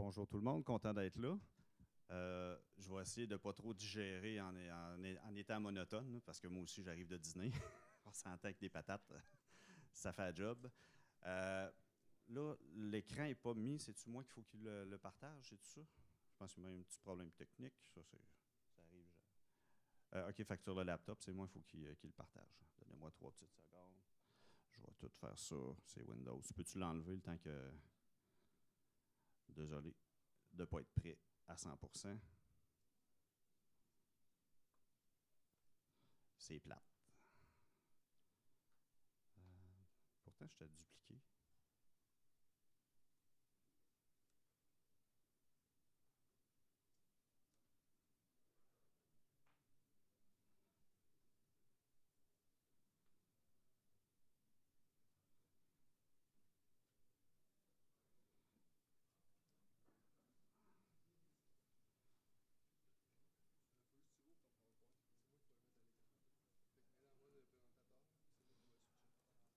Bonjour tout le monde, content d'être là. Je vais essayer de ne pas trop digérer en étant monotone, parce que moi aussi j'arrive de dîner. On s'entend avec des patates, ça fait un job. Là, l'écran n'est pas mis, c'est-tu moi qu'il faut qu'il le partage, c'est tout ça? Je pense qu'il y a un petit problème technique, ça arrive. OK, fait que sur le laptop, c'est moi, il faut qu'il le partage. Donnez-moi 3 petites secondes. Je vais tout faire ça, c'est Windows. Peux-tu l'enlever le temps que... Désolé de ne pas être prêt à 100%. C'est plate. Pourtant, je t'ai dupliqué.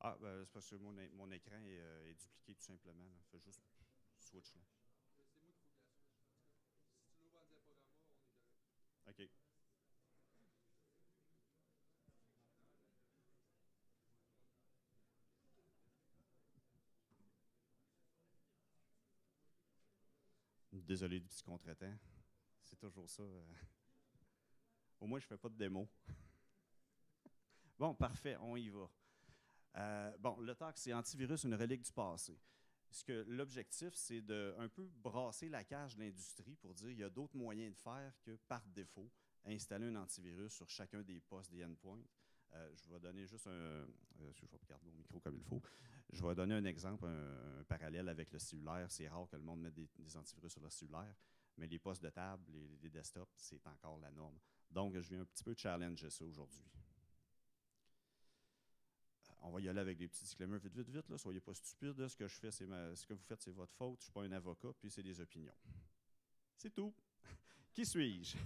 Ah, ben, c'est parce que mon écran est dupliqué tout simplement. Là. Fais juste switch là. OK. Désolé du petit contretemps. C'est toujours ça. Au moins, je ne fais pas de démo. Bon, parfait, on y va. Bon, le TOC, c'est antivirus, une relique du passé. L'objectif, c'est de un peu brasser la cage de l'industrie pour dire qu'il y a d'autres moyens de faire que, par défaut, installer un antivirus sur chacun des postes des endpoints. Je vais donner juste je vais regarder au micro comme il faut. Je vais donner un exemple, un parallèle avec le cellulaire. C'est rare que le monde mette des antivirus sur le cellulaire, mais les postes de table, les desktops, c'est encore la norme. Donc, je viens un petit peu challenger ça aujourd'hui. On va y aller avec des petits disclaimers vite, vite, vite. Là. Soyez pas stupides. Ce que je fais, ce que vous faites, c'est votre faute. Je ne suis pas un avocat, puis c'est des opinions. C'est tout. Qui suis-je?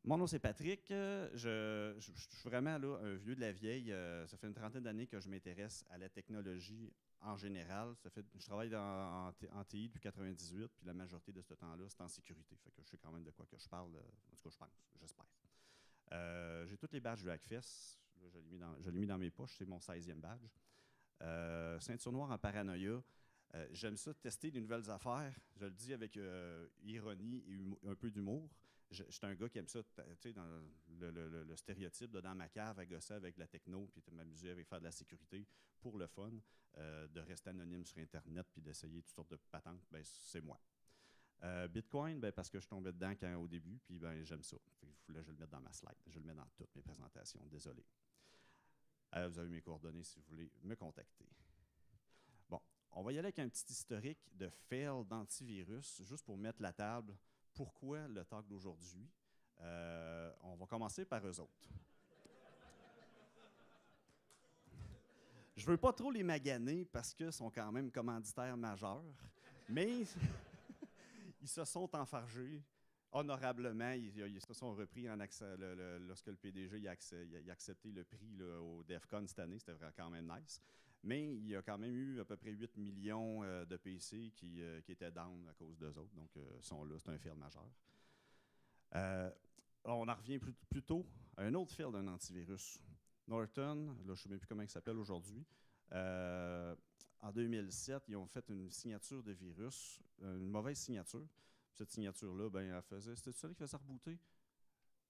Mon nom, c'est Patrick. Je suis vraiment là, un vieux de la vieille. Ça fait une trentaine d'années que je m'intéresse à la technologie en général. Je travaille en TI depuis 98, puis la majorité de ce temps-là, c'est en sécurité. Fait que je sais quand même de quoi que je parle. En tout cas, je pense, j'espère. J'ai tous les badges du Hackfest. Là, je l'ai mis dans mes poches. C'est mon 16e badge. Ceinture noire en paranoïa. J'aime ça, tester des nouvelles affaires. Je le dis avec ironie et un peu d'humour. Je suis un gars qui aime ça, tu sais, dans le stéréotype de dans ma cave à gosser avec de la techno puis de m'amuser avec faire de la sécurité pour le fun, de rester anonyme sur Internet puis d'essayer toutes sortes de patentes, ben, c'est moi. Bitcoin, ben, parce que je tombais dedans au début, puis ben, j'aime ça. Là, je vais le mettre dans ma slide. Je le mets dans toutes mes présentations. Désolé. Vous avez mes coordonnées si vous voulez me contacter. Bon, on va y aller avec un petit historique de fail d'antivirus, juste pour mettre la table. Pourquoi le talk d'aujourd'hui? On va commencer par eux autres. Je ne veux pas trop les maganer parce qu'ils sont quand même commanditaires majeurs, mais ils se sont enfargés honorablement. Ils se sont repris lorsque le PDG a accepté le prix là, au DEFCON cette année. C'était quand même nice. Mais il y a quand même eu à peu près 8 millions de PC qui étaient down à cause d'eux autres. Donc, ils sont là. C'est un fail majeur. On en revient plutôt à un autre fail d'un antivirus. Norton, là, je ne sais même plus comment il s'appelle aujourd'hui. En 2007, ils ont fait une signature de virus, une mauvaise signature. Cette signature-là, ben, elle faisait. C'était celui qui faisait rebooter?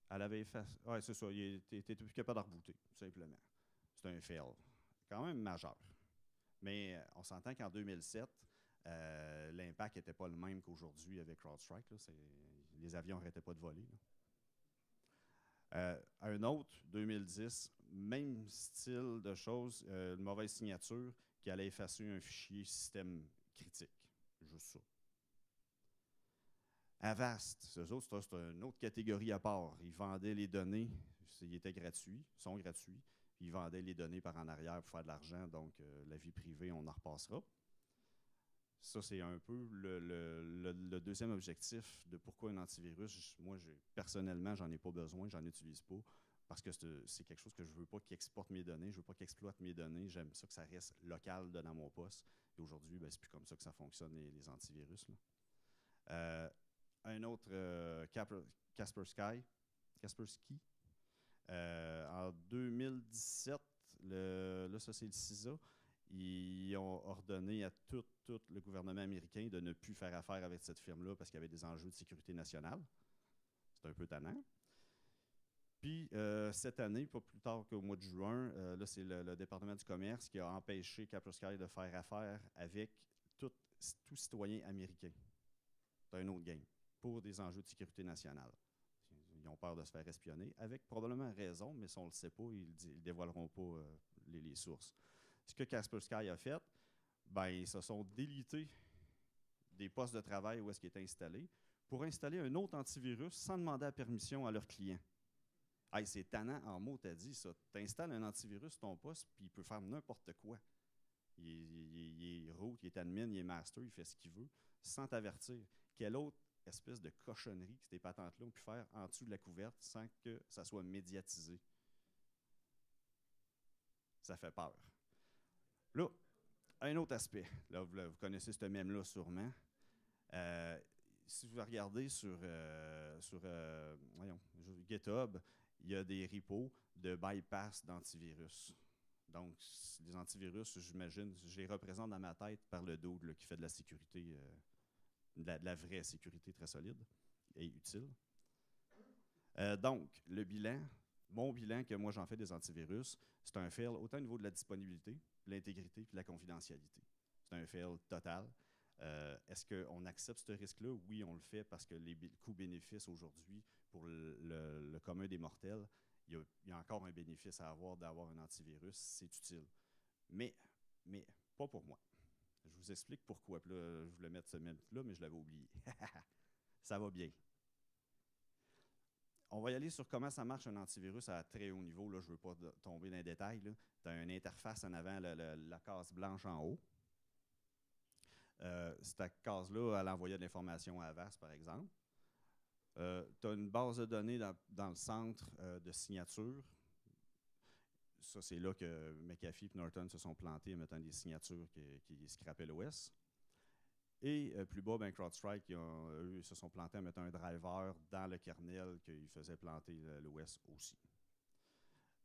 Elle avait fait. Oui, c'est ça. Il était plus capable de rebooter, tout simplement. C'est un fail. Quand même majeur. Mais on s'entend qu'en 2007, l'impact n'était pas le même qu'aujourd'hui avec CrowdStrike. Là. Les avions n'arrêtaient pas de voler. Un autre, 2010, même style de choses, une mauvaise signature qui allait effacer un fichier système critique. Juste ça. Avast, eux autres, c'est une autre catégorie à part. Ils vendaient les données, ils étaient gratuits, sont gratuits. Ils vendaient les données par en arrière pour faire de l'argent, donc la vie privée, on en repassera. Ça, c'est un peu le deuxième objectif de pourquoi un antivirus. Moi, personnellement, j'en ai pas besoin, j'en utilise pas parce que c'est quelque chose que je ne veux pas qu'il exporte mes données, je ne veux pas qu'il exploite mes données, j'aime ça que ça reste local dans mon poste. Et aujourd'hui, ben, c'est plus comme ça que ça fonctionne, les antivirus, là. Un autre, Kaspersky, en 2017, là, ça c'est le CISA, ils ont ordonné à tout le gouvernement américain de ne plus faire affaire avec cette firme-là parce qu'il y avait des enjeux de sécurité nationale. C'est un peu tannant. Puis, cette année, pas plus tard qu'au mois de juin, là, c'est le département du commerce qui a empêché Kaspersky de faire affaire avec tout citoyen américain. C'est un autre game, pour des enjeux de sécurité nationale. Ils ont peur de se faire espionner, avec probablement raison, mais si on ne le sait pas, ils ne dévoileront pas les sources. Ce que Kaspersky a fait, ben, ils se sont délités des postes de travail où est-ce qu'ils étaient installés pour installer un autre antivirus sans demander la permission à leurs clients. Hey, c'est tannant en mots, t'as dit ça. Tu installes un antivirus sur ton poste, puis il peut faire n'importe quoi. Il est root, il est admin, il est master, il fait ce qu'il veut, sans t'avertir. Quelle autre espèce de cochonnerie que ces patentes-là ont pu faire en dessous de la couverte sans que ça soit médiatisé? Ça fait peur. Là, un autre aspect. Là, vous connaissez ce mème-là sûrement. Si vous regardez sur GitHub, il y a des repos de bypass d'antivirus. Donc, les antivirus, j'imagine, je les représente dans ma tête par le dude qui fait de la sécurité, de la vraie sécurité très solide et utile. Donc, le bilan, mon bilan que moi j'en fais des antivirus, c'est un fail autant au niveau de la disponibilité, de l'intégrité et de la confidentialité. C'est un fail total. Est-ce qu'on accepte ce risque-là? Oui, on le fait parce que les coûts-bénéfices aujourd'hui, pour le commun des mortels, il y a encore un bénéfice à avoir d'avoir un antivirus, c'est utile. Mais pas pour moi. Je vous explique pourquoi. Puis là, je voulais mettre ce même-là, mais je l'avais oublié. Ça va bien. On va y aller sur comment ça marche un antivirus à très haut niveau. Là, je ne veux pas tomber dans les détails. Tu as une interface en avant, la case blanche en haut. Cette case-là, elle envoyait de l'information à Avast, par exemple. Tu as une base de données dans le centre de signature. Ça, c'est là que McAfee et Norton se sont plantés en mettant des signatures qui scrapaient l'OS. Et plus bas, ben, CrowdStrike, eux, se sont plantés en mettant un driver dans le kernel qui faisait planter l'OS aussi.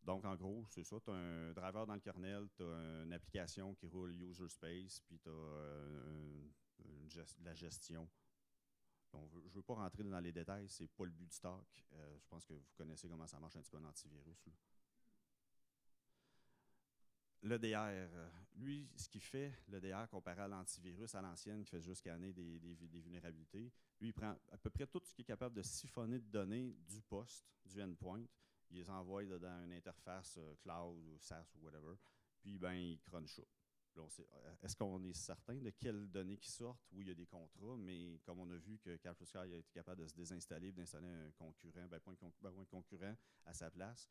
Donc, en gros, c'est ça. Tu as un driver dans le kernel, tu as une application qui roule user space, puis tu as la gestion. Donc, je ne veux pas rentrer dans les détails, c'est pas le but du talk. Je pense que vous connaissez comment ça marche un petit peu un antivirus. L'EDR, lui, ce qu'il fait, l'EDR comparé à l'antivirus à l'ancienne qui fait juste scanner des vulnérabilités, lui, il prend à peu près tout ce qui est capable de siphonner de données du poste, du endpoint, il les envoie dans une interface cloud ou SaaS ou whatever, puis ben, il crunch up. Est-ce qu'on est certain de quelles données qui sortent? Oui, il y a des contrats, mais comme on a vu que Kaspersky a été capable de se désinstaller et d'installer un concurrent, pas un concurrent à sa place,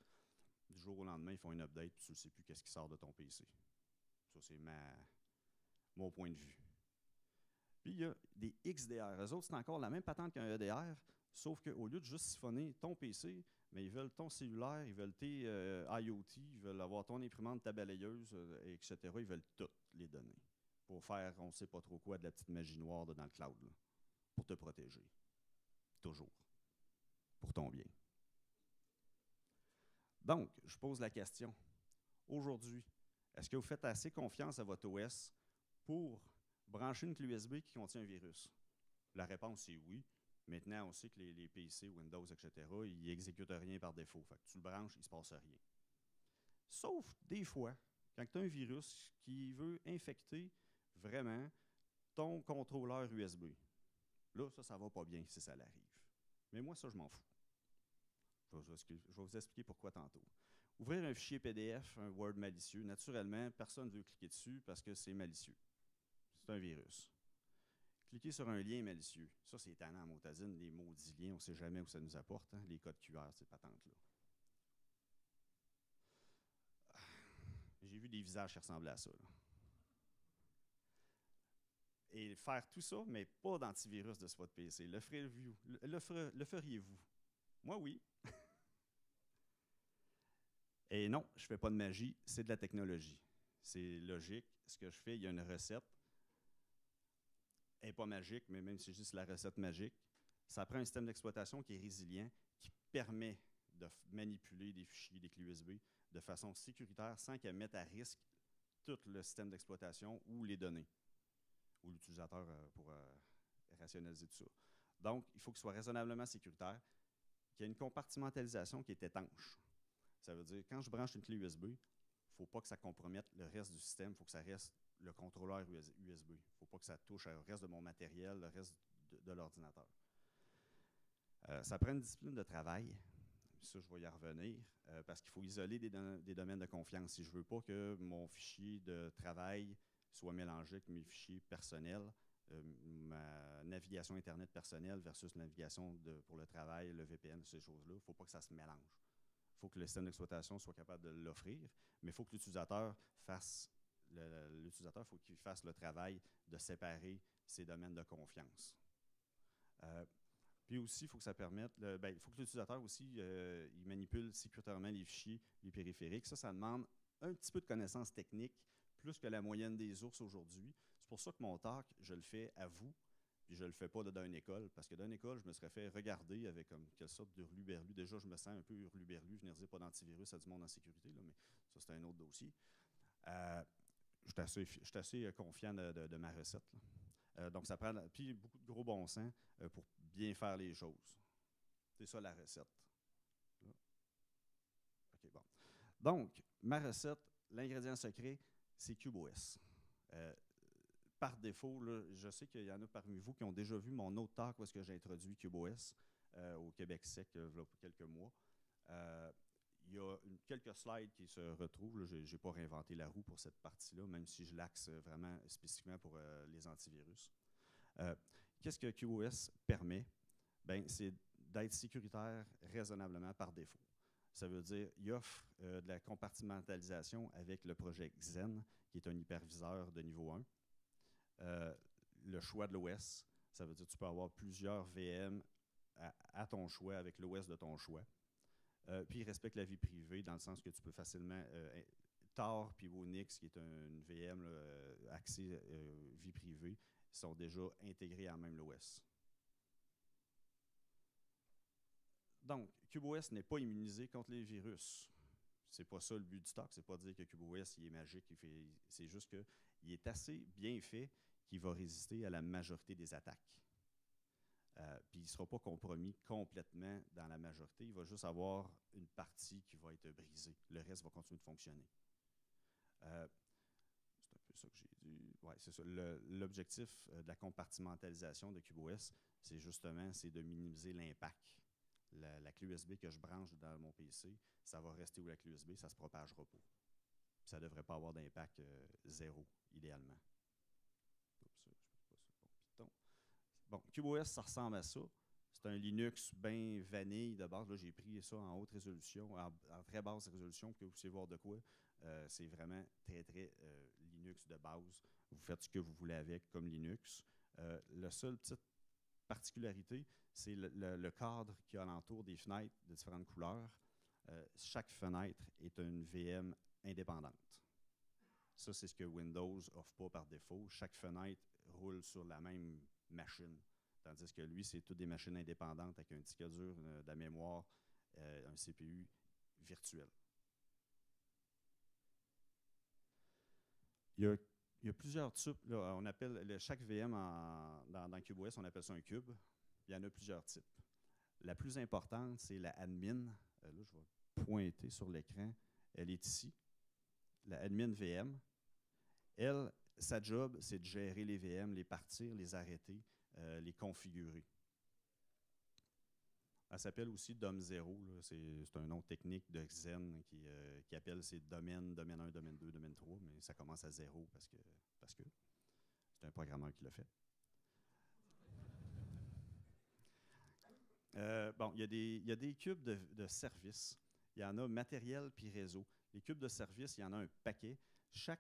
du jour au lendemain, ils font une update et tu ne sais plus qu'est-ce qui sort de ton PC. Ça, c'est mon point de vue. Puis, il y a des XDR. Eux autres, c'est encore la même patente qu'un EDR, sauf qu'au lieu de juste siphonner ton PC, mais ils veulent ton cellulaire, ils veulent tes IoT, ils veulent avoir ton imprimante, ta balayeuse, etc. Ils veulent toutes les données pour faire on ne sait pas trop quoi de la petite magie noire dans le cloud, là, pour te protéger. Toujours. Pour ton bien. Donc, je pose la question. Aujourd'hui, est-ce que vous faites assez confiance à votre OS pour brancher une clé USB qui contient un virus? La réponse est oui. Maintenant, on sait que les PC, Windows, etc., ils n'exécutent rien par défaut. Fait que tu le branches, il ne se passe rien. Sauf des fois, quand tu as un virus qui veut infecter vraiment ton contrôleur USB. Là, ça ne va pas bien si ça l'arrive. Mais moi, ça, je m'en fous. Je vais vous expliquer pourquoi tantôt. Ouvrir un fichier PDF, un Word malicieux, naturellement, personne ne veut cliquer dessus parce que c'est malicieux. C'est un virus. Cliquer sur un lien malicieux. Ça, c'est étonnant en motazine, les maudits liens, on ne sait jamais où ça nous apporte, hein, les codes QR, ces patentes-là. J'ai vu des visages qui ressemblaient à ça. Là. Et faire tout ça, mais pas d'antivirus de votre PC. Le feriez-vous? Moi, oui. Et non, je ne fais pas de magie, c'est de la technologie. C'est logique. Ce que je fais, il y a une recette. Elle n'est pas magique, mais même si je dis c'est la recette magique, ça prend un système d'exploitation qui est résilient, qui permet de manipuler des fichiers, des clés USB de façon sécuritaire sans qu'elle mette à risque tout le système d'exploitation ou les données, ou l'utilisateur pour rationaliser tout ça. Donc, il faut qu'il soit raisonnablement sécuritaire, qu'il y ait une compartimentalisation qui est étanche. Ça veut dire, quand je branche une clé USB, il ne faut pas que ça compromette le reste du système, il faut que ça reste le contrôleur USB. Il ne faut pas que ça touche au reste de mon matériel, le reste de l'ordinateur. Ça prend une discipline de travail. Ça, je vais y revenir, parce qu'il faut isoler des domaines de confiance. Si je ne veux pas que mon fichier de travail soit mélangé avec mes fichiers personnels, ma navigation Internet personnelle versus la navigation pour le travail, le VPN, ces choses-là, il ne faut pas que ça se mélange. Il faut que le système d'exploitation soit capable de l'offrir, mais il faut que l'utilisateur fasse faut qu'il fasse le travail de séparer ces domaines de confiance. Puis aussi, il faut que ça permette, il faut que l'utilisateur aussi il manipule sécuritairement les fichiers, les périphériques. Ça demande un petit peu de connaissances techniques, plus que la moyenne des ours aujourd'hui. C'est pour ça que mon talk, je le fais à vous, puis je ne le fais pas dans une école, parce que dans une école, je me serais fait regarder avec comme quelle sorte de hurluberlu. Déjà, je me sens un peu hurluberlu, venir dire pas d'antivirus à du monde en sécurité, là, mais ça, c'est un autre dossier. Je suis assez confiant de ma recette. Donc, ça prend puis beaucoup de gros bon sens pour bien faire les choses. C'est ça la recette. Là. OK, bon. Donc, ma recette, l'ingrédient secret, c'est CubeOS. Par défaut, là, je sais qu'il y en a parmi vous qui ont déjà vu mon autre talk où est-ce que j'ai introduit CubeOS au Québec Sec il y a quelques mois. Il y a quelques slides qui se retrouvent. Je n'ai pas réinventé la roue pour cette partie-là, même si je l'axe vraiment spécifiquement pour les antivirus. Qu'est-ce que QoS permet? C'est d'être sécuritaire raisonnablement par défaut. Ça veut dire qu'il offre de la compartimentalisation avec le projet Xen, qui est un hyperviseur de niveau 1. Le choix de l'OS, ça veut dire que tu peux avoir plusieurs VM à ton choix avec l'OS de ton choix. Puis il respecte la vie privée dans le sens que tu peux facilement Tor puis Unix, qui est une VM accès vie privée, sont déjà intégrés à même l'OS. Donc, CubeOS n'est pas immunisé contre les virus. C'est pas ça le but du talk, c'est pas de dire que CubeOS il est magique, c'est juste qu'il est assez bien fait qu'il va résister à la majorité des attaques. Puis il ne sera pas compromis complètement dans la majorité. Il va juste avoir une partie qui va être brisée. Le reste va continuer de fonctionner. C'est un peu ça que j'ai dit. Ouais, c'est ça. L'objectif de la compartimentalisation de CubeOS, c'est justement de minimiser l'impact. La clé USB que je branche dans mon PC, ça va rester où la clé USB, ça ne se propagera pas. Puis ça ne devrait pas avoir d'impact zéro, idéalement. Bon, CubeOS, ça ressemble à ça. C'est un Linux bien vanille de base. Là, j'ai pris ça en haute résolution, en très basse résolution, pour que vous puissiez voir de quoi. C'est vraiment très, très Linux de base. Vous faites ce que vous voulez avec comme Linux. La seule petite particularité, c'est le cadre qui y a alentour des fenêtres de différentes couleurs. Chaque fenêtre est une VM indépendante. Ça, c'est ce que Windows n'offre pas par défaut. Chaque fenêtre roule sur la même machine. Tandis que lui, c'est toutes des machines indépendantes avec un disque dur, de la mémoire, un CPU virtuel. Il y a plusieurs types. Là, on appelle chaque VM dans CubeOS, on appelle ça un cube. Il y en a plusieurs types. La plus importante, c'est la admin. Là, je vais pointer sur l'écran. Elle est ici. La admin VM. Elle, sa job, c'est de gérer les VM, les partir, les arrêter, les configurer. Elle s'appelle aussi DOM0. C'est un nom technique de Xen qui appelle ses domaines, domaine 1, domaine 2, domaine 3, mais ça commence à 0 parce que c'est un programmeur qui l'a fait. Bon, il y a des cubes de service. Il y en a matériel puis réseau. Les cubes de service, il y en a un paquet. Il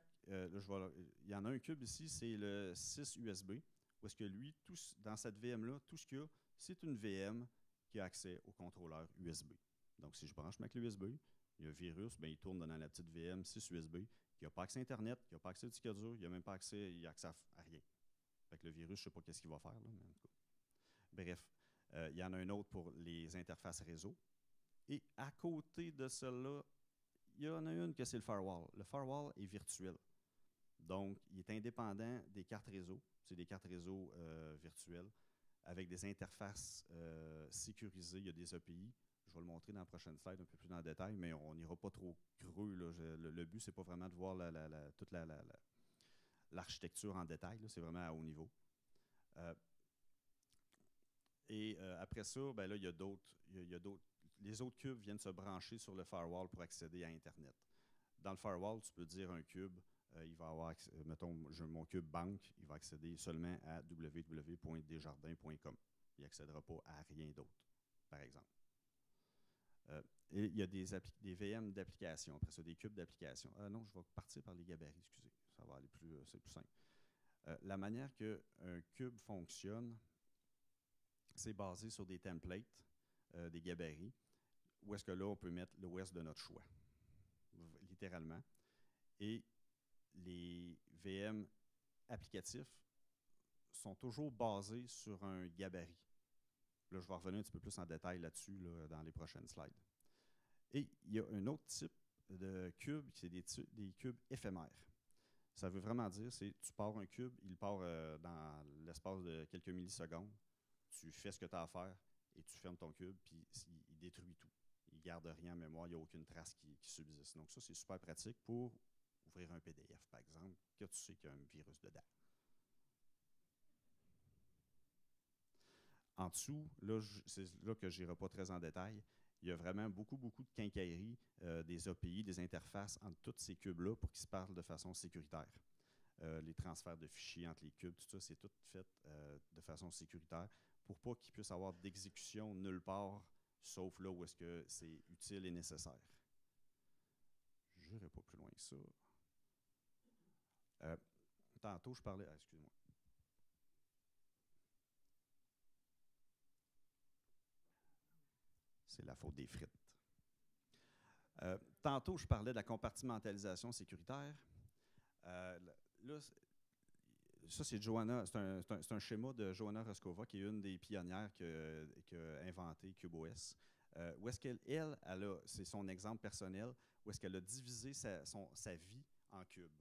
y en a un cube ici, c'est le 6 USB, où est-ce que lui, dans cette VM-là, tout ce qu'il y a, c'est une VM qui a accès au contrôleur USB. Donc, si je branche ma clé USB, Il y a un virus, ben, il tourne dans la petite VM 6 USB, qui n'a pas accès à Internet, qui n'a pas accès au disque dur, il n'a même pas accès, il a accès à rien. Fait que le virus, je ne sais pas qu'est-ce qu'il va faire, là, mais en tout cas. Bref, il y en a un autre pour les interfaces réseau. Et à côté de cela, il y en a une que c'est le firewall. Le firewall est virtuel. Donc, il est indépendant des cartes réseau. C'est des cartes réseau virtuelles avec des interfaces sécurisées. Il y a des API. Je vais le montrer dans la prochaine slide un peu plus dans le détail, mais on n'ira pas trop creux. Là. Le but, ce n'est pas vraiment de voir toute l'architecture en détail. C'est vraiment à haut niveau. Après ça, ben là, il y a d'autres. Les autres cubes viennent se brancher sur le firewall pour accéder à Internet. Dans le firewall, tu peux dire un cube, il va avoir, mettons, mon cube banque, il va accéder seulement à www.desjardins.com. Il n'accédera pas à rien d'autre, par exemple. Et il y a des VM d'application, après ça, des cubes d'application. Non, je vais partir par les gabarits, excusez. Ça va aller plus, c'est plus simple. La manière qu'un cube fonctionne, c'est basé sur des templates, des gabarits, où est-ce que là, on peut mettre l'OS de notre choix, littéralement. Et les VM applicatifs sont toujours basés sur un gabarit. Là, je vais revenir un petit peu plus en détail là-dessus là, dans les prochaines slides. Et il y a un autre type de cube, c'est des cubes éphémères. Ça veut vraiment dire, c'est tu pars un cube, il part dans l'espace de quelques millisecondes, tu fais ce que tu as à faire et tu fermes ton cube, puis il détruit tout. Il ne garde rien en mémoire, il n'y a aucune trace qui subsiste. Donc ça, c'est super pratique pour ouvrir un PDF, par exemple, que tu sais qu'il y a un virus dedans. En dessous, là, c'est là que je n'irai pas très en détail, il y a vraiment beaucoup de quincailleries, des API, des interfaces entre tous ces cubes-là pour qu'ils se parlent de façon sécuritaire. Les transferts de fichiers entre les cubes, tout ça, c'est tout fait de façon sécuritaire pour pas qu'il puisse avoir d'exécution nulle part, sauf là où est-ce que c'est utile et nécessaire. Je n'irai pas plus loin que ça. Tantôt, je parlais... excusez-moi. C'est la faute des frites. Tantôt, je parlais de la compartimentalisation sécuritaire. Là, ça, c'est Joanna, c'est un schéma de Joanna Roskova, qui est une des pionnières qui a inventé CubeOS. Où est-ce qu'elle, c'est son exemple personnel, où est-ce qu'elle a divisé sa vie en cubes.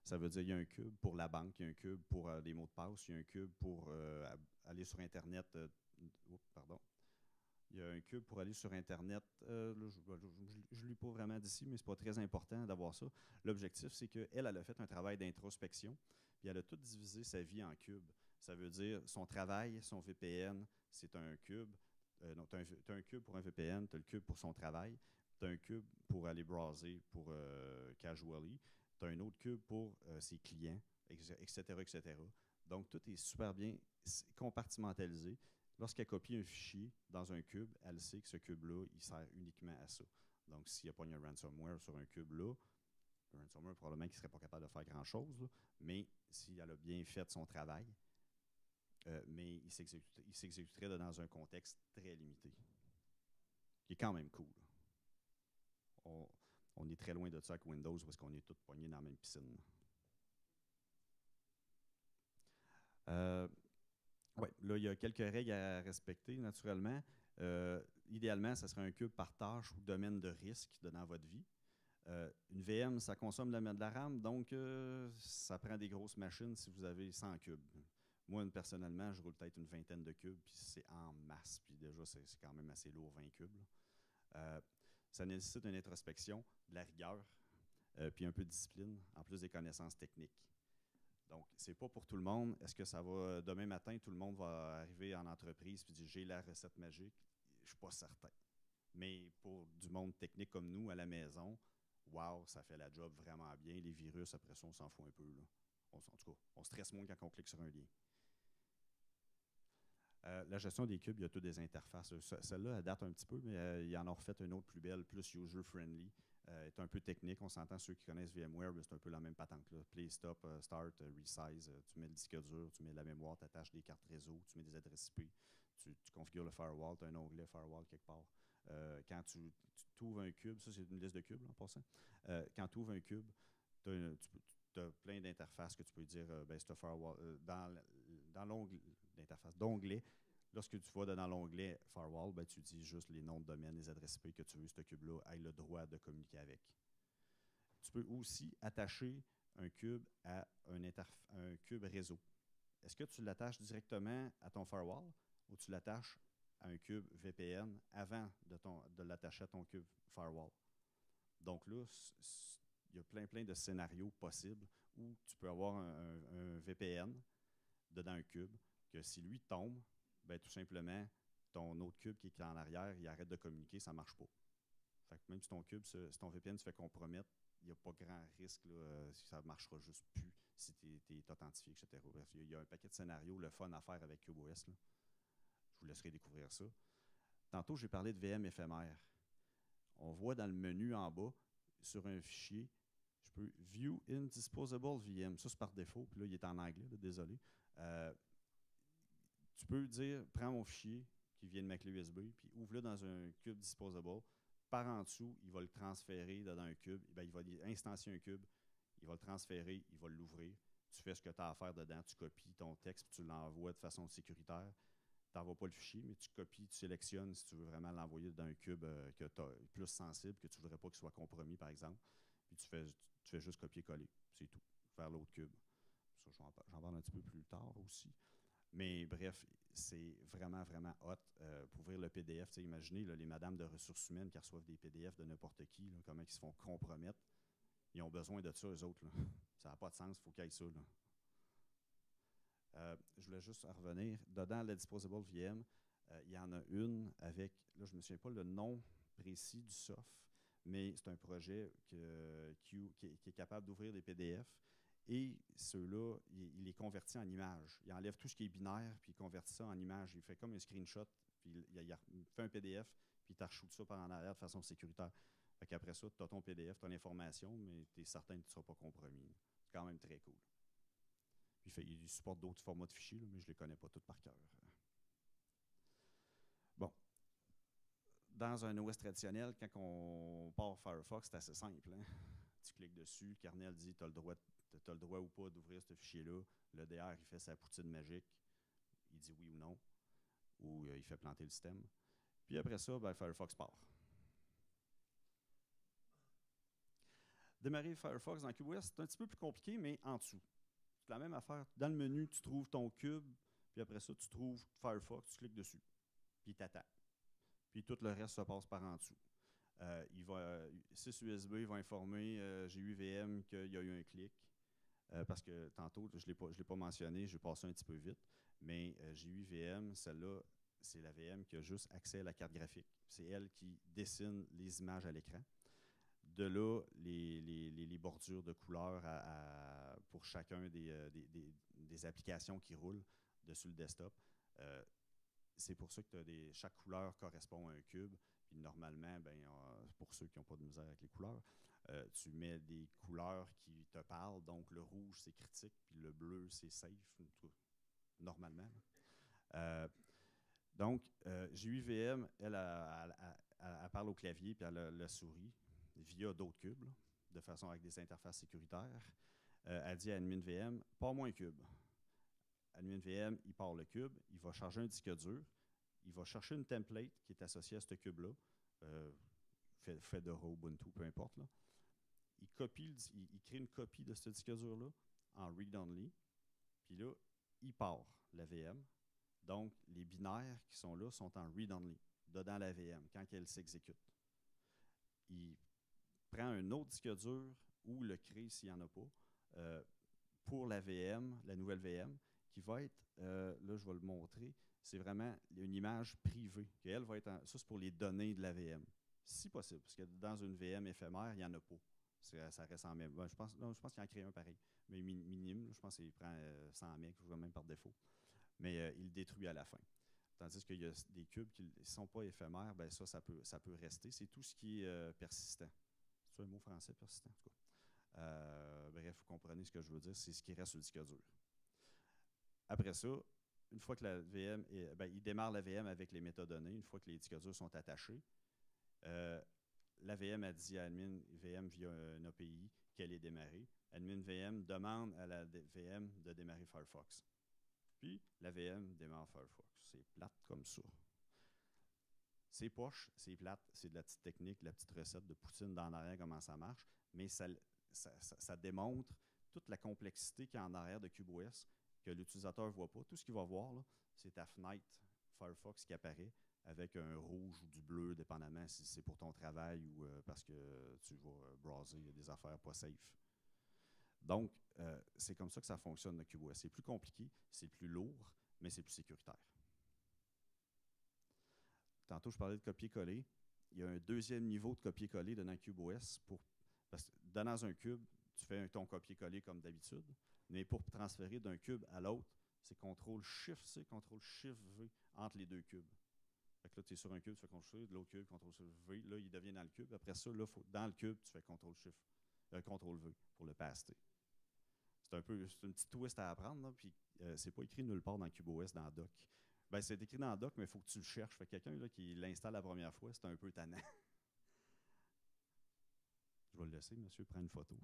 Ça veut dire qu'il y a un cube pour la banque, il y a un cube pour les mots de passe, il y a un cube pour aller sur Internet. Pardon. Il y a un cube pour aller sur Internet. Là, je ne lis pas vraiment d'ici, mais ce n'est pas très important d'avoir ça. L'objectif, c'est qu'elle a fait un travail d'introspection, puis elle a tout divisé sa vie en cubes. Ça veut dire son travail, son VPN, c'est un cube. Non, tu as un cube pour un VPN, tu as le cube pour son travail, tu as un cube pour aller browser pour casually, tu as un autre cube pour ses clients, etc., etc. Donc, tout est super bien compartimentalisé. Lorsqu'elle copie un fichier dans un cube, elle sait que ce cube-là, il sert uniquement à ça. Donc, s'il n'y a pas un ransomware sur un cube-là, un ransomware, probablement qu'il ne serait pas capable de faire grand-chose, mais si elle a bien fait son travail, mais il s'exécuterait dans un contexte très limité, qui est quand même cool. On est très loin de ça avec Windows, parce qu'on est tous poignés dans la même piscine. Oui, là, il y a quelques règles à respecter, naturellement. Idéalement, ça serait un cube par tâche ou domaine de risque dans votre vie. Une VM, ça consomme de la RAM, donc ça prend des grosses machines si vous avez 100 cubes. Moi, personnellement, je roule peut-être une vingtaine de cubes, puis c'est en masse, puis déjà, c'est quand même assez lourd, 20 cubes. Ça nécessite une introspection, de la rigueur, puis un peu de discipline, en plus des connaissances techniques. Donc, ce n'est pas pour tout le monde. Est-ce que ça va, demain matin, tout le monde va arriver en entreprise et dire j'ai la recette magique? Je ne suis pas certain. Mais pour du monde technique comme nous, à la maison, wow, ça fait la job vraiment bien. Les virus, après ça, on s'en fout un peu. Là. En tout cas, on stresse moins quand on clique sur un lien. La gestion des cubes, il y a toutes des interfaces. Celle-là, elle date un petit peu, mais il y en a refait une autre plus belle, plus user-friendly. Est un peu technique. On s'entend, ceux qui connaissent VMware, c'est un peu la même patente. Là. Play, stop, start, resize. Tu mets le disque dur, tu mets la mémoire, tu attaches des cartes réseau, tu mets des adresses IP, tu configures le firewall, tu as un onglet firewall quelque part. Quand tu ouvres un cube, ça c'est une liste de cubes là, en passant. Quand tu ouvres un cube, tu as plein d'interfaces que tu peux dire, ben, c'est un firewall. Dans l'onglet d'interface, d'onglet, lorsque tu vas dans l'onglet firewall, ben, tu dis juste les noms de domaine, les adresses IP que tu veux, ce cube-là ait le droit de communiquer avec. Tu peux aussi attacher un cube à un cube réseau. Est-ce que tu l'attaches directement à ton firewall ou tu l'attaches à un cube VPN avant de l'attacher à ton cube firewall? Donc là, il y a plein de scénarios possibles où tu peux avoir un VPN dedans un cube, que si lui tombe, ben, tout simplement, ton autre cube qui est en arrière, il arrête de communiquer, ça ne marche pas. Fait que même si ton VPN se fait compromettre, il n'y a pas grand risque, là, ça ne marchera juste plus si tu es authentifié, etc. Bref, il y a un paquet de scénarios, le fun à faire avec CubeOS. Là. Je vous laisserai découvrir ça. Tantôt, j'ai parlé de VM éphémère. On voit dans le menu en bas, sur un fichier, je peux View in Disposable VM. Ça, c'est par défaut. Puis là, il est en anglais, là, désolé. Tu peux dire, prends mon fichier qui vient de ma clé USB, puis ouvre-le dans un cube Disposable. Par en dessous, il va le transférer dans un cube. Bien, il va instancier un cube, il va le transférer, il va l'ouvrir. Tu fais ce que tu as à faire dedans, tu copies ton texte, puis tu l'envoies de façon sécuritaire. Tu n'envoies pas le fichier, mais tu copies, tu sélectionnes si tu veux vraiment l'envoyer dans un cube que tu as plus sensible, que tu ne voudrais pas qu'il soit compromis, par exemple. Puis tu fais juste copier-coller, c'est tout, vers l'autre cube. Ça, j'en parle un petit peu plus tard aussi. Mais bref, c'est vraiment hot pour ouvrir le PDF. Imaginez là, les madames de ressources humaines qui reçoivent des PDF de n'importe qui, là, comment ils se font compromettre. Ils ont besoin de ça, eux autres. Là. Ça n'a pas de sens, il faut qu'il y ait ça. Là. Je voulais juste revenir. Dedans la Disposable VM, il y en a une avec, là je ne me souviens pas le nom précis du soft, mais c'est un projet qui est capable d'ouvrir des PDF. Et ceux-là, il les convertit en images. Il enlève tout ce qui est binaire, puis il convertit ça en images. Il fait comme un screenshot, puis il fait un PDF, puis il t'archoute ça par en arrière de façon sécuritaire. Fait qu'après ça, tu as ton PDF, tu as l'information, mais tu es certain que tu ne seras pas compromis. C'est quand même très cool. Puis il supporte d'autres formats de fichiers, là, mais je ne les connais pas tous par cœur. Bon. Dans un OS traditionnel, quand on part Firefox, c'est assez simple. Hein? Tu cliques dessus, le kernel dit tu as le droit ou pas d'ouvrir ce fichier-là. Le DR, il fait sa poutine magique. Il dit oui ou non. Ou il fait planter le système. Puis après ça, ben, Firefox part. Démarrer Firefox dans CubeOS, c'est un petit peu plus compliqué, mais en dessous. C'est la même affaire. Dans le menu, tu trouves ton cube, puis après ça, tu trouves Firefox, tu cliques dessus, puis t'attends. Puis tout le reste se passe par en dessous. 6 USB, il va informer GUVM qu'il y a eu un clic. Parce que tantôt, je ne l'ai pas mentionné, je vais passer un petit peu vite, mais GUVM, celle-là, c'est la VM qui a juste accès à la carte graphique. C'est elle qui dessine les images à l'écran. De là, les bordures de couleurs pour chacun des applications qui roulent dessus le desktop. C'est pour ça que chaque couleur correspond à un cube. Puis normalement, pour ceux qui n'ont pas de misère avec les couleurs, tu mets des couleurs qui te parlent. Donc le rouge, c'est critique, puis le bleu, c'est safe, normalement. Donc, GUVM, elle parle au clavier puis à la souris via d'autres cubes, là, de façon avec des interfaces sécuritaires. Elle dit à AdminVM, pars-moi un cube. AdminVM, il part le cube, il va charger un disque dur, il va chercher une template qui est associée à ce cube-là, Fedora, Ubuntu, peu importe. Là. Il crée une copie de ce disque dur-là en read-only, puis là, il part la VM. Donc, les binaires qui sont là sont en read-only, dedans la VM, quand elle s'exécute. Il prend un autre disque dur ou le crée s'il n'y en a pas, pour la VM, la nouvelle VM, qui va être, là je vais le montrer, c'est vraiment une image privée. Elle va être ça, c'est pour les données de la VM, si possible, parce que dans une VM éphémère, il n'y en a pas. Ça reste en même. Je pense qu'il en crée un pareil, mais minime. Je pense qu'il prend 100 MB, même par défaut. Mais il le détruit à la fin. Tandis qu'il y a des cubes qui ne sont pas éphémères, ben ça peut rester. C'est tout ce qui est persistant. C'est un mot français, persistant, en tout cas. Bref, vous comprenez ce que je veux dire, c'est ce qui reste sur le disque dur. Après ça, une fois que la VM il démarre la VM avec les métadonnées, une fois que les disques durs sont attachés, La VM a dit à admin VM via un API qu'elle est démarrée. Admin VM demande à la VM de démarrer Firefox. Puis, la VM démarre Firefox. C'est plate comme ça. C'est poche, c'est plate, c'est de la petite technique, de la petite recette de poutine dans l'arrière, comment ça marche, mais ça démontre toute la complexité qu'il y a en arrière de CubeOS que l'utilisateur ne voit pas. Tout ce qu'il va voir, c'est ta fenêtre Firefox qui apparaît avec un rouge ou du bleu, dépendamment si c'est pour ton travail ou parce que tu vas browser des affaires pas safe. Donc, c'est comme ça que ça fonctionne le CubeOS. C'est plus compliqué, c'est plus lourd, mais c'est plus sécuritaire. Tantôt, je parlais de copier-coller. Il y a un deuxième niveau de copier-coller dans CubeOS. Parce que dans un cube, tu fais ton copier-coller comme d'habitude, mais pour transférer d'un cube à l'autre, c'est CTRL-SHIFT-C, CTRL-SHIFT-V entre les deux cubes. Fait que là, tu es sur un cube, tu fais CTRL-C, de l'autre cube, CTRL-V. Là, il devient dans le cube. Après ça, là, dans le cube, tu fais CTRL-SHIFT, CTRL-V pour le paster. C'est une petite twist à apprendre, là, puis c'est pas écrit nulle part dans CubeOS, dans Doc. Ben, c'est écrit dans Doc, mais il faut que tu le cherches. Fait que quelqu'un là, qui l'installe la première fois, c'est un peu tannant. Je vais le laisser, monsieur, prendre une photo.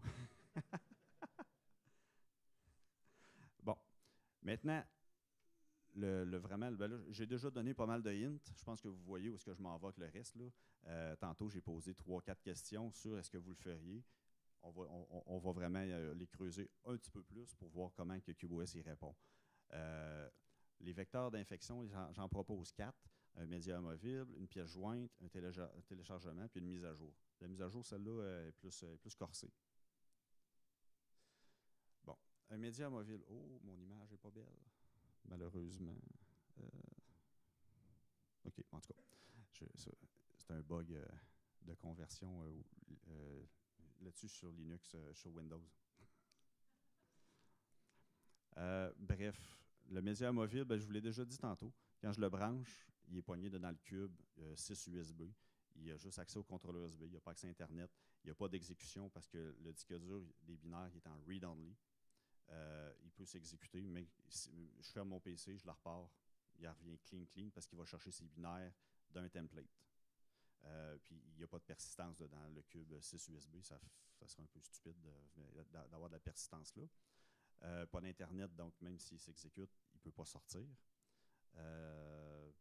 Bon, maintenant, vraiment, ben j'ai déjà donné pas mal de hints. Je pense que vous voyez où est-ce que je m'en vais avec le reste. Là. Tantôt, j'ai posé 3-4 questions sur est-ce que vous le feriez. On va vraiment les creuser un petit peu plus pour voir comment que CubeOS y répond. Les vecteurs d'infection, j'en propose 4. Un média amovible, une pièce jointe, un téléchargement, puis une mise à jour. La mise à jour, celle-là, est plus corsée. Bon, un média amovible. Oh, mon image n'est pas belle, malheureusement. OK, en tout cas, c'est un bug de conversion là-dessus sur Linux, sur Windows. Bref, le média amovible, ben, je vous l'ai déjà dit tantôt. Quand je le branche, il est poigné dans le cube, 6 USB. Il a juste accès au contrôleur USB. Il n'y a pas accès à Internet. Il n'y a pas d'exécution parce que le disque dur des binaires il est en read-only. Il peut s'exécuter, mais si je ferme mon PC, je la repars. Il revient clean parce qu'il va chercher ses binaires d'un template. Puis il n'y a pas de persistance dans le cube 6 USB. Ça serait un peu stupide d'avoir de la persistance là. Pas d'Internet, donc même s'il s'exécute, il ne peut pas sortir.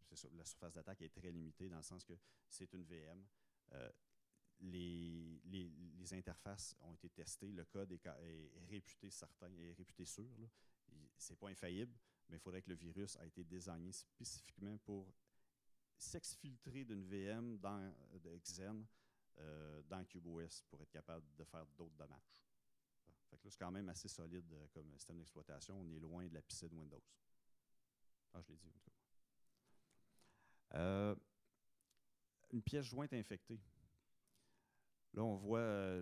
C'est ça, la surface d'attaque est très limitée dans le sens que c'est une VM. Les interfaces ont été testées, le code est réputé certain, est réputé sûr. Ce n'est pas infaillible, mais il faudrait que le virus ait été désigné spécifiquement pour s'exfiltrer d'une VM de Xen dans CubeOS pour être capable de faire d'autres dommages. Fait que là, c'est quand même assez solide comme système d'exploitation. On est loin de la piscine Windows. Ah, je l'ai dit, en tout cas. Une pièce jointe infectée. Là, on voit,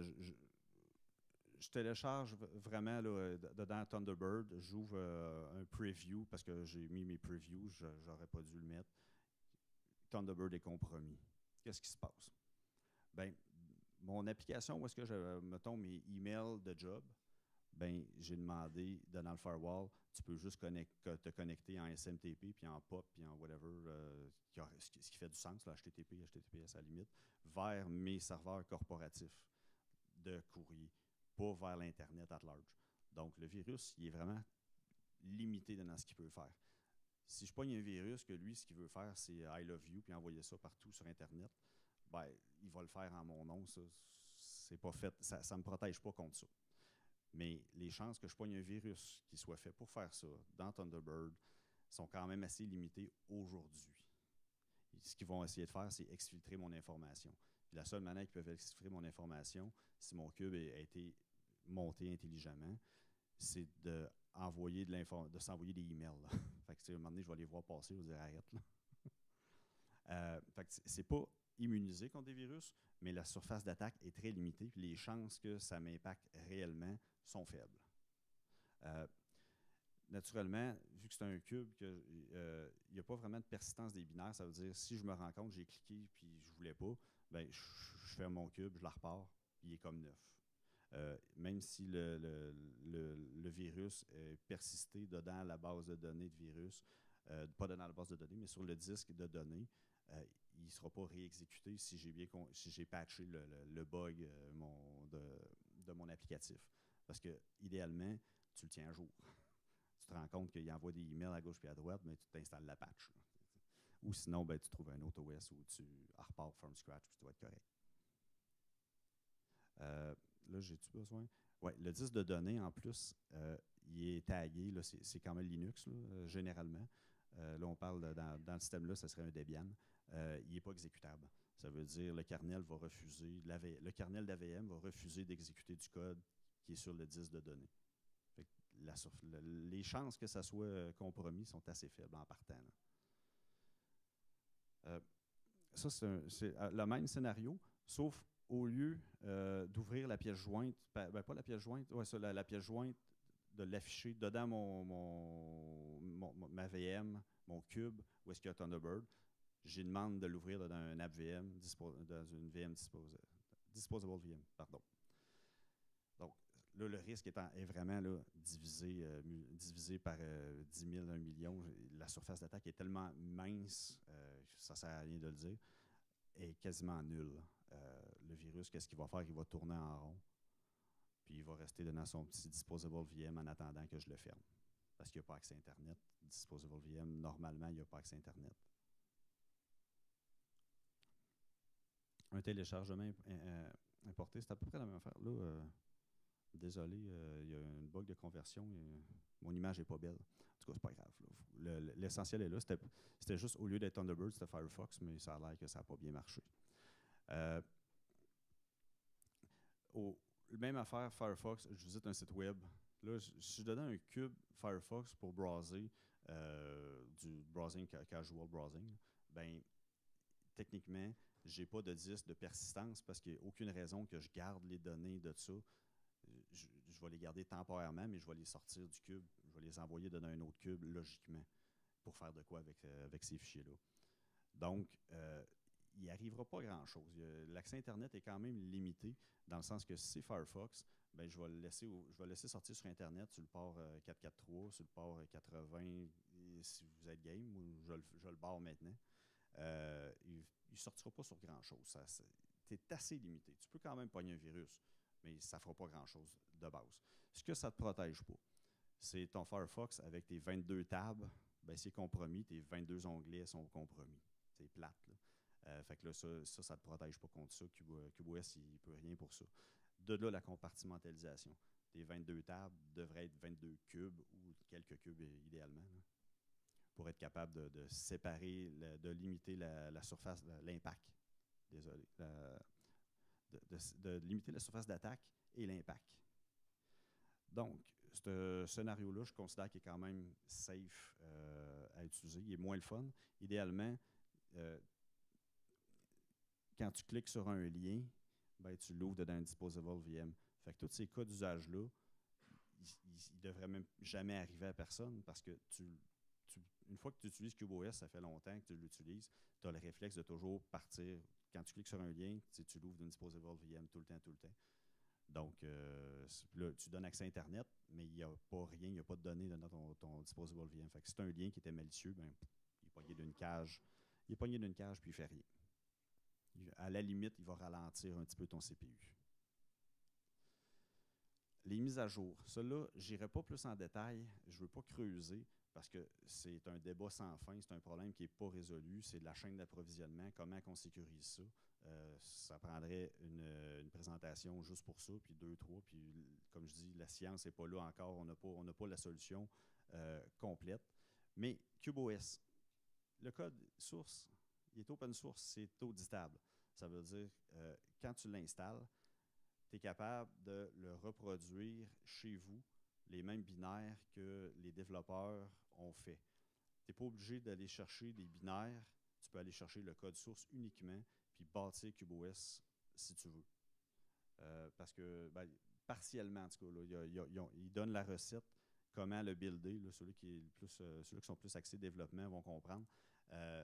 je télécharge vraiment là, dedans Thunderbird. J'ouvre un preview parce que j'ai mis mes previews. J'aurais pas dû le mettre. Thunderbird est compromis. Qu'est-ce qui se passe? Ben, mon application, où est-ce que je, mettons, mes emails de job, ben, j'ai demandé, dans le firewall, tu peux juste te connecter en SMTP, puis en POP, puis en whatever, ce qui fait du sens, là, HTTP, HTTPS à la limite, vers mes serveurs corporatifs de courrier, pas vers l'Internet at large. Donc, le virus, il est vraiment limité dans ce qu'il peut faire. Si je pogne un virus que lui, ce qu'il veut faire, c'est I love you, puis envoyer ça partout sur Internet, ben, il va le faire en mon nom. Ça, c'est pas fait. Ça ne me protège pas contre ça. Mais les chances que je pogne un virus qui soit fait pour faire ça dans Thunderbird sont quand même assez limitées aujourd'hui. Ce qu'ils vont essayer de faire, c'est exfiltrer mon information. Puis la seule manière qu'ils peuvent exfiltrer mon information, si mon cube a été monté intelligemment, c'est de s'envoyer des emails. Fait que, à un moment donné, je vais les voir passer, je vais dire arrête. Fait que c'est pas immunisé contre des virus, mais la surface d'attaque est très limitée, puis les chances que ça m'impacte réellement sont faibles. Naturellement, vu que c'est un cube, il n'y a pas vraiment de persistance des binaires, ça veut dire si je me rends compte, j'ai cliqué puis je ne voulais pas, ben, je ferme mon cube, je la repars, puis il est comme neuf. Même si le virus est persisté dedans la base de données de virus, pas dans la base de données, mais sur le disque de données, il ne sera pas réexécuté si j'ai patché le bug de mon applicatif. Parce que, idéalement, tu le tiens à jour. Tu te rends compte qu'il envoie des emails à gauche et à droite, mais tu t'installes la patch. Là. Ou sinon, ben, tu trouves un autre OS où tu repars from scratch puis tu dois être correct. Là, j'ai-tu besoin? Oui, le disque de données, en plus, il est tagué. C'est quand même Linux, là, généralement. Là, on parle dans le système-là, ça serait un Debian. Il n'est pas exécutable. Ça veut dire le kernel va refuser, le kernel d'AVM va refuser d'exécuter du code qui est sur le disque de données. Fait que les chances que ça soit compromis sont assez faibles en partant. Ça, c'est le même scénario, sauf au lieu d'ouvrir la pièce jointe, pas la pièce jointe, ouais, ça, la pièce jointe, de l'afficher dedans ma VM, mon cube, où est-ce qu'il y a Thunderbird, j'ai demande de l'ouvrir dans un app VM, dans une VM disposable VM, pardon. Donc, là, le risque est vraiment là, divisé par 10 000, 1 million. La surface d'attaque est tellement mince, ça ne sert à rien de le dire, est quasiment nulle. Le virus, qu'est-ce qu'il va faire? Il va tourner en rond, puis il va rester dans son petit disposable VM en attendant que je le ferme. Parce qu'il n'y a pas accès à Internet. Disposable VM, normalement, il n'y a pas accès à Internet. Un téléchargement importé, c'est à peu près la même affaire. Là, désolé, il y a une bug de conversion. Mon image n'est pas belle. En tout cas, c'est pas grave. L'essentiel est là. C'était juste, au lieu d'être Thunderbird, c'était Firefox, mais ça a l'air que ça n'a pas bien marché. Même affaire, Firefox, je visite un site web. Là, si je donnais un cube Firefox pour browser, du browsing, casual browsing, ben techniquement, je n'ai pas de disque de persistance parce qu'il n'y a aucune raison que je garde les données de ça. Je vais les garder temporairement, mais je vais les sortir du cube. Je vais les envoyer dans un autre cube, logiquement, pour faire de quoi avec ces fichiers-là. Donc, il n'y arrivera pas grand-chose. L'accès Internet est quand même limité, dans le sens que si c'est Firefox, ben, je vais le laisser sortir sur Internet sur le port 443, sur le port 80, si vous êtes game, ou je le barre maintenant. Il ne sortira pas sur grand-chose. C'est assez limité. Tu peux quand même pogner un virus, mais ça ne fera pas grand-chose de base. Ce que ça ne te protège pas, c'est ton Firefox avec tes 22 tabs, ben, c'est compromis, tes 22 onglets sont compromis. C'est plate, là. Fait que là, ça ne te protège pas contre ça. CubeOS, il ne peut rien pour ça. De là, la compartimentalisation. Tes 22 tables devraient être 22 cubes ou quelques cubes idéalement, là, pour être capable de séparer, de limiter la surface, l'impact. Désolé. De limiter la surface d'attaque et l'impact. Donc, ce scénario-là, je considère qu'il est quand même safe à utiliser. Il est moins le fun. Idéalement, quand tu cliques sur un lien, ben, tu l'ouvres dans un disposable VM. Fait que tous ces cas d'usage-là, ils ne devraient même jamais arriver à personne parce que une fois que tu utilises CubeOS, ça fait longtemps que tu l'utilises, tu as le réflexe de toujours partir. Quand tu cliques sur un lien, tu l'ouvres d'un disposable VM tout le temps, tout le temps. Donc, là, tu donnes accès à Internet, mais il n'y a pas rien, il n'y a pas de données dans ton disposable VM. Fait que si tu as un lien qui était malicieux, ben, il est pogné d'une cage. Il est pogné d'une cage, puis il ne fait rien. À la limite, il va ralentir un petit peu ton CPU. Les mises à jour. Cela, je n'irai pas plus en détail. Je ne veux pas creuser parce que c'est un débat sans fin. C'est un problème qui n'est pas résolu. C'est de la chaîne d'approvisionnement. Comment on sécurise ça? Ça prendrait une présentation juste pour ça, puis 2, 3. Puis, comme je dis, la science n'est pas là encore. On n'a pas la solution complète. Mais CubeOS, le code source, il est open source, c'est auditable. Ça veut dire, quand tu l'installes, tu es capable de le reproduire chez vous, les mêmes binaires que les développeurs ont fait. Tu n'es pas obligé d'aller chercher des binaires. Tu peux aller chercher le code source uniquement, puis bâtir CubeOS si tu veux. Parce que, ben, partiellement, en tout cas, là, ils donnent la recette, comment le builder. Là, ceux qui sont plus axés développement vont comprendre.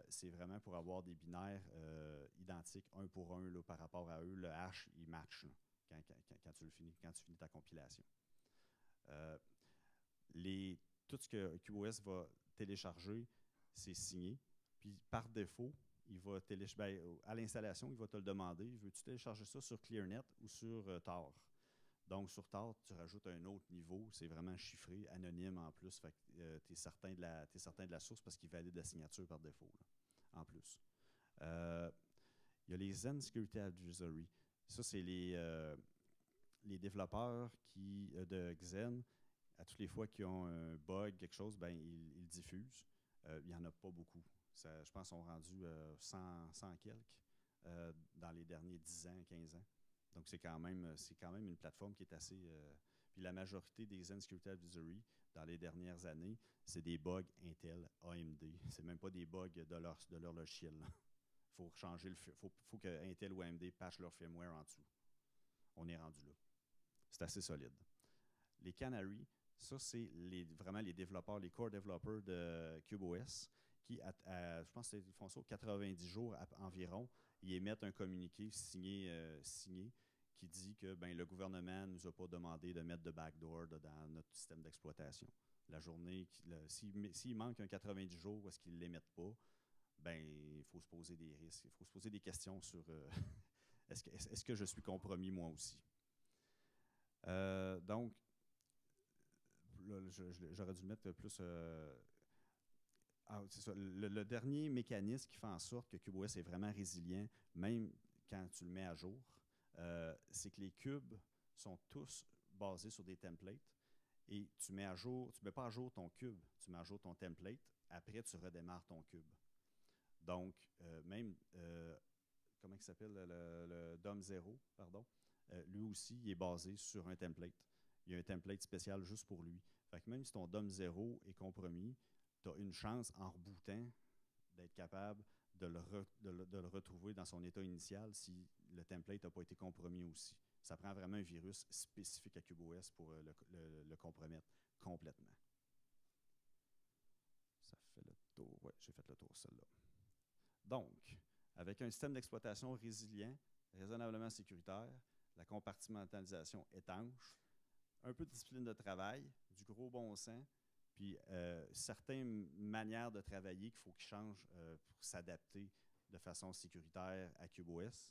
C'est vraiment pour avoir des binaires identiques un pour un là, par rapport à eux. Le hash, il match là, quand tu finis ta compilation. Tout ce que CubeOS va télécharger, c'est signé. Puis par défaut, à l'installation, il va te le demander. Veux-tu télécharger ça sur ClearNet ou sur Tor? Donc, sur Tor, tu rajoutes un autre niveau. C'est vraiment chiffré, anonyme en plus. Fait que tu es certain de la source parce qu'il valide la signature par défaut, là, en plus. Il y a les Zen Security Advisory. Ça, c'est les développeurs de Xen, à toutes les fois qu'ils ont un bug, quelque chose, ben, ils diffusent. Il n'y en a pas beaucoup. Ça, je pense qu'ils sont rendus 100 quelques dans les derniers 10 ans, 15 ans. Donc, c'est quand même une plateforme qui est assez... puis la majorité des Zen Security Advisory, dans les dernières années, c'est des bugs Intel, AMD. C'est même pas des bugs de leur logiciel. Il faut changer faut que Intel ou AMD patchent leur firmware en dessous. On est rendu là. C'est assez solide. Les Canary, ça, c'est vraiment les développeurs, les core développeurs de CubeOS qui, je pense qu'ils font ça aux 90 jours environ, ils émettent un communiqué signé qui dit que le gouvernement ne nous a pas demandé de mettre de backdoor dans notre système d'exploitation. La journée, s'il manque un 90 jours, est-ce qu'ils ne l'émettent pas? Il faut se poser des risques, il faut se poser des questions sur est-ce que je suis compromis moi aussi? Donc, là, j'aurais dû mettre plus... c'est ça. Le dernier mécanisme qui fait en sorte que CubeOS est vraiment résilient, même quand tu le mets à jour, c'est que les cubes sont tous basés sur des templates et tu mets pas à jour ton cube, tu mets à jour ton template, après tu redémarres ton cube. Donc, même, comment il s'appelle, le DOM0, pardon, lui aussi, il est basé sur un template. Il y a un template spécial juste pour lui. Fait que même si ton DOM0 est compromis, tu as une chance en rebootant d'être capable de le retrouver dans son état initial si le template n'a pas été compromis aussi. Ça prend vraiment un virus spécifique à CubeOS pour le compromettre complètement. Ça fait le tour. Oui, j'ai fait le tour, celle-là. Donc, avec un système d'exploitation résilient, raisonnablement sécuritaire, la compartimentalisation étanche, un peu de discipline de travail, du gros bon sens, puis certaines manières de travailler qu'il faut qu'ils changent pour s'adapter de façon sécuritaire à CubeOS.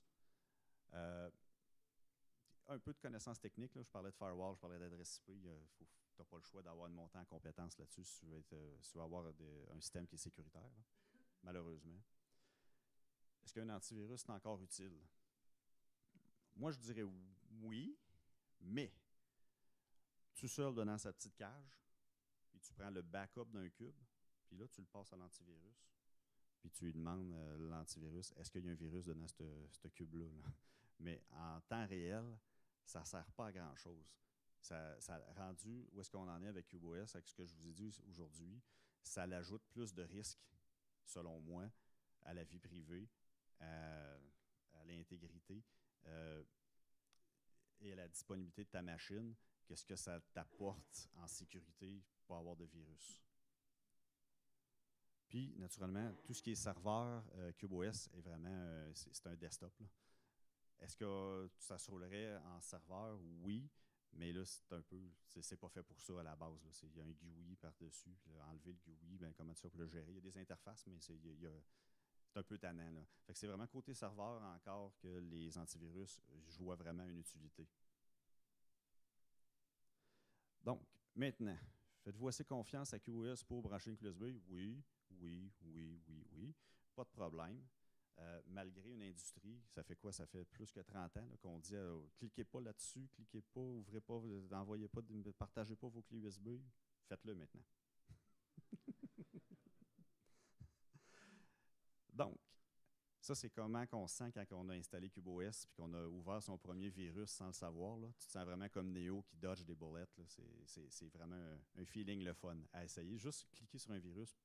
Un peu de connaissances techniques, là, je parlais de firewall, je parlais d'adresse IP, tu n'as pas le choix d'avoir une montée en compétences là-dessus si tu veux avoir un système qui est sécuritaire, là, malheureusement. Est-ce qu'un antivirus est encore utile? Moi, je dirais oui, mais tout seul dans sa petite cage, puis tu prends le backup d'un cube, puis là, tu le passes à l'antivirus, puis tu lui demandes l'antivirus, est-ce qu'il y a un virus dans ce cube-là? Là? Mais en temps réel, ça ne sert pas à grand-chose. Ça a rendu où est-ce qu'on en est avec CubeOS, avec ce que je vous ai dit aujourd'hui, ça l'ajoute plus de risques, selon moi, à la vie privée, à l'intégrité et à la disponibilité de ta machine, qu'est-ce que ça t'apporte en sécurité pour avoir de virus. Puis, naturellement, tout ce qui est serveur, CubeOS est vraiment, c'est un desktop. Est-ce que ça se roulerait en serveur? Oui, mais là, c'est pas fait pour ça à la base. Il y a un GUI par-dessus. Enlever le GUI, comment tu fais pour le gérer? Il y a des interfaces, mais c'est un peu tannant. Là. Fait que c'est vraiment côté serveur encore que les antivirus jouent vraiment une utilité. Donc, maintenant, faites-vous assez confiance à QoS pour brancher une clé USB? Oui, oui, oui, oui, oui. Pas de problème. Malgré une industrie, ça fait quoi? Ça fait plus que 30 ans qu'on dit cliquez pas là-dessus, cliquez pas, ouvrez pas, envoyez pas, partagez pas vos clés USB. Faites-le maintenant. Donc, ça, c'est comment qu'on se sent quand on a installé CubeOS et qu'on a ouvert son premier virus sans le savoir. Là. Tu te sens vraiment comme Neo qui dodge des bullets. C'est vraiment un feeling le fun à essayer. Juste cliquer sur un virus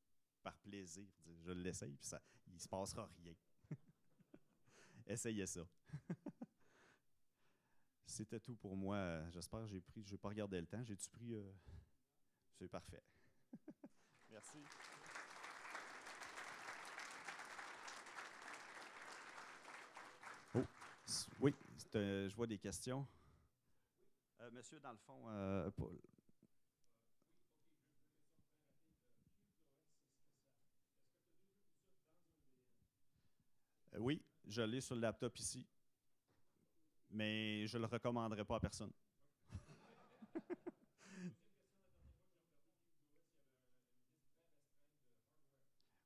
par plaisir. Je l'essaye, puis il ne se passera rien. Essayez ça. C'était tout pour moi. J'espère que je n'ai pas regardé le temps. J'ai-tu pris... C'est parfait. Merci. Oh, oui, je vois des questions. Monsieur, dans le fond, Paul. Oui, je l'ai sur le laptop ici, mais je ne le recommanderais pas à personne.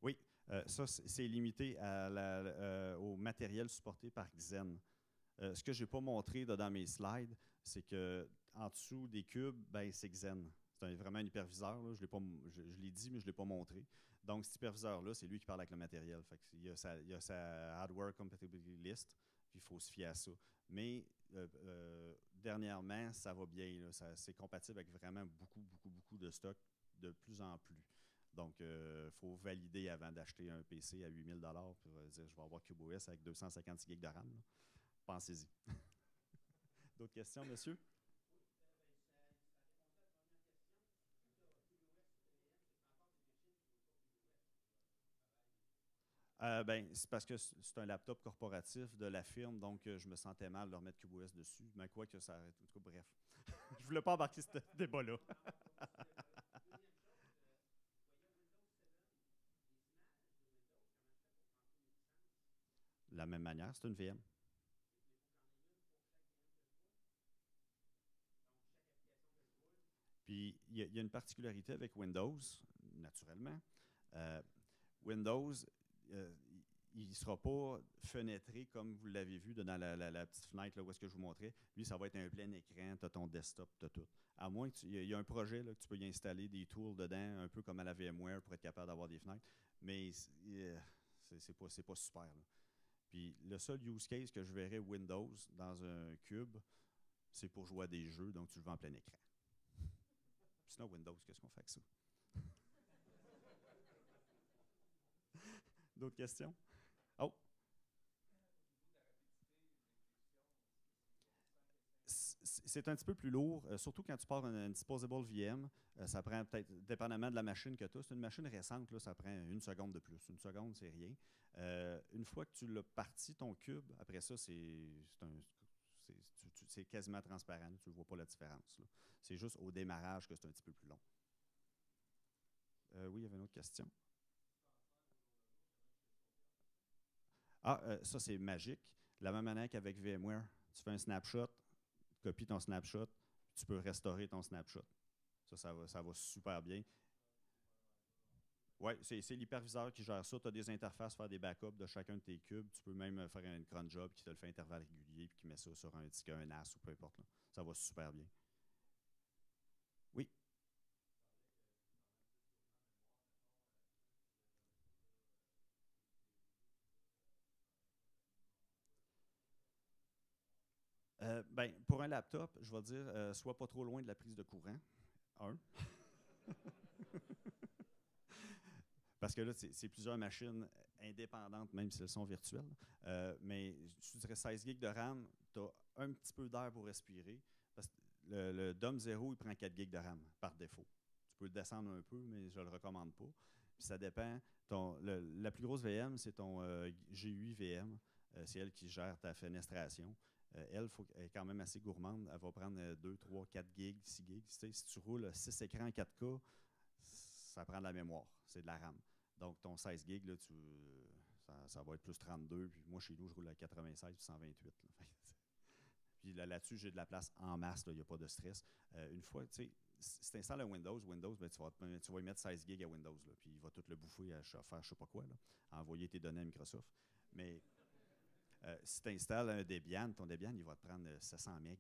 Oui, ça, c'est limité au matériel supporté par Xen. Ce que je n'ai pas montré dans mes slides, c'est que en dessous des cubes, ben, c'est Xen. Vraiment un hyperviseur. Là. Je l'ai dit, mais je ne l'ai pas montré. Donc, cet hyperviseur-là, c'est lui qui parle avec le matériel. Fait il y a sa hardware compatibility list, puis il faut se fier à ça. Mais dernièrement, ça va bien. C'est compatible avec vraiment beaucoup, beaucoup, beaucoup de stock de plus en plus. Donc, il faut valider avant d'acheter un PC à 8 000 pour dire je vais avoir CubeOS avec 256 GB de RAM. Là. Pensez-y. D'autres questions, monsieur? Ben, c'est parce que c'est un laptop corporatif de la firme, donc je me sentais mal de remettre CubeOS dessus. Mais quoi que ça arrête. En tout cas, bref. Je voulais pas embarquer ce débat-là. De la même manière, c'est une VM. Puis, il y a une particularité avec Windows, naturellement. Euh, Windows, euh, il ne sera pas fenêtré comme vous l'avez vu dans la petite fenêtre là, où est-ce que je vous montrais. Lui, ça va être un plein écran, tu as ton desktop, tu as tout. À moins qu'il y a un projet là, que tu peux y installer des tools dedans, un peu comme à la VMware pour être capable d'avoir des fenêtres, mais c'est pas super. Là. Puis le seul use case que je verrais Windows dans un cube, c'est pour jouer à des jeux, donc tu le vends en plein écran. Sinon, Windows, qu'est-ce qu'on fait avec ça? D'autres questions? Oh, c'est un petit peu plus lourd, surtout quand tu pars une disposable VM. Ça prend peut-être, dépendamment de la machine que tu as. C'est une machine récente, là, ça prend une seconde de plus. Une seconde, c'est rien. Une fois que tu l'as parti, ton cube, après ça, c'est quasiment transparent. Tu ne vois pas la différence. C'est juste au démarrage que c'est un petit peu plus long. Oui, il y avait une autre question. Ah, ça, c'est magique. De la même manière qu'avec VMware, tu fais un snapshot, copies ton snapshot, tu peux restaurer ton snapshot. Ça va super bien. Oui, c'est l'hyperviseur qui gère ça. Tu as des interfaces, faire des backups de chacun de tes cubes. Tu peux même faire un cron job qui te le fait à intervalles réguliers puis qui met ça sur un disque, un NAS ou peu importe. Là. Ça va super bien. Oui. Ben, pour un laptop, je vais dire, sois pas trop loin de la prise de courant. Un. Parce que là, c'est plusieurs machines indépendantes, même si elles sont virtuelles. Mais je dirais 16 gigs de RAM, tu as un petit peu d'air pour respirer. Parce que le DOM 0, il prend 4 gigs de RAM par défaut. Tu peux le descendre un peu, mais je ne le recommande pas. Puis ça dépend. La plus grosse VM, c'est ton G8 VM. C'est elle qui gère ta fenestration. Elle est quand même assez gourmande. Elle va prendre 2, 3, 4 gigs, 6 gigs. Tu sais, si tu roules 6 écrans 4K, ça prend de la mémoire. C'est de la RAM. Donc, ton 16 gigs, là, ça va être plus 32. Puis moi, chez nous, je roule à 96 puis 128. Là. Puis là-dessus, j'ai de la place en masse. Il n'y a pas de stress. Une fois, tu sais, si tu installes un Windows, ben, tu vas y mettre 16 gigs à Windows. Là, puis il va tout le bouffer à faire je ne sais pas quoi, là, à envoyer tes données à Microsoft. Mais si tu installes un Debian, ton Debian, il va te prendre 700 MB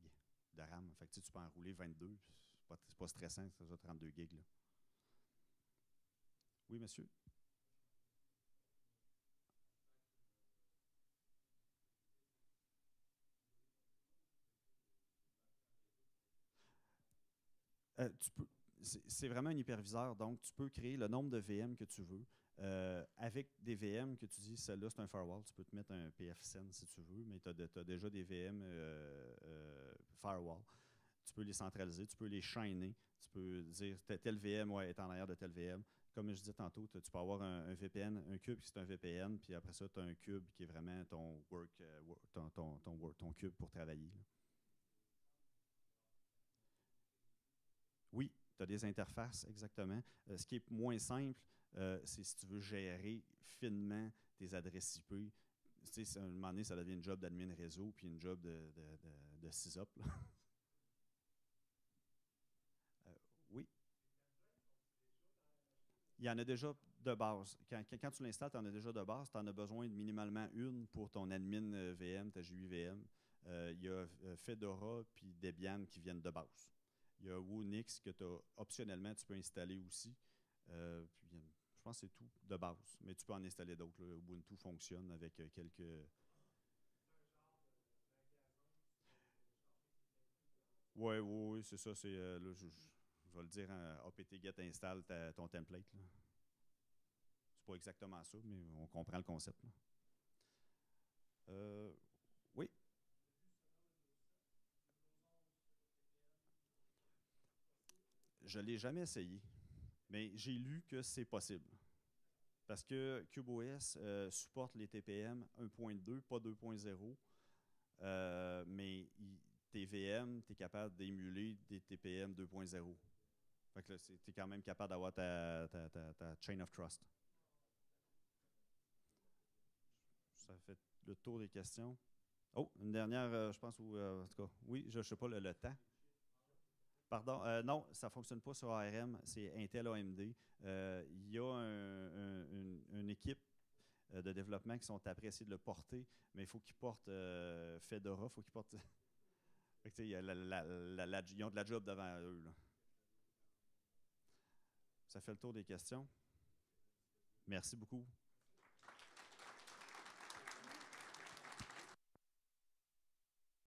de RAM. Fait que tu peux en rouler 22. C'est pas stressant, c'est ça, 32 gigs. Là. Oui, monsieur? Tu peux, c'est vraiment un hyperviseur, donc tu peux créer le nombre de VM que tu veux. Avec des VM que tu dis, celle-là, c'est un firewall, tu peux te mettre un PFSense si tu veux, mais tu as, déjà des VM firewall. Tu peux les centraliser, tu peux les chaîner, tu peux dire tel VM ouais, est en arrière de tel VM. Comme je disais tantôt, tu peux avoir un VPN, un cube qui c'est un VPN, puis après ça, tu as un cube qui est vraiment ton ton cube pour travailler. Là. Oui, tu as des interfaces, exactement. Ce qui est moins simple, c'est si tu veux gérer finement tes adresses IP. À un moment donné, ça devient une job d'admin réseau puis une job de sysop, là. Euh, oui, il y en a déjà de base. Quand tu l'installes, tu en as déjà de base. Tu en as besoin de minimalement une pour ton admin VM, ta GUI VM. Il y a Fedora puis Debian qui viennent de base. Il y a Wunix que optionnellement tu peux installer aussi. Je pense que c'est tout de base. Mais tu peux en installer d'autres, là. Ubuntu fonctionne avec quelques. Oui, oui, oui, c'est ça. Là, je vais le dire en apt-get install ton template, là. C'est pas exactement ça, mais on comprend le concept, là. Euh, oui, je ne l'ai jamais essayé, mais j'ai lu que c'est possible. Parce que CubeOS supporte les TPM 1.2, pas 2.0, mais tes VM, tu es capable d'émuler des TPM 2.0. Fait que tu es quand même capable d'avoir ta chain of trust. Ça fait le tour des questions. Oh, une dernière, je pense, en tout cas, oui, je ne sais pas le temps. Pardon, non, ça ne fonctionne pas sur ARM, c'est Intel AMD. Il y a une équipe de développement qui sont après essayer de le porter, mais il faut qu'ils portent Fedora, il faut qu'ils portent. Fait que, il y a ils ont de la job devant eux, là. Ça fait le tour des questions. Merci beaucoup.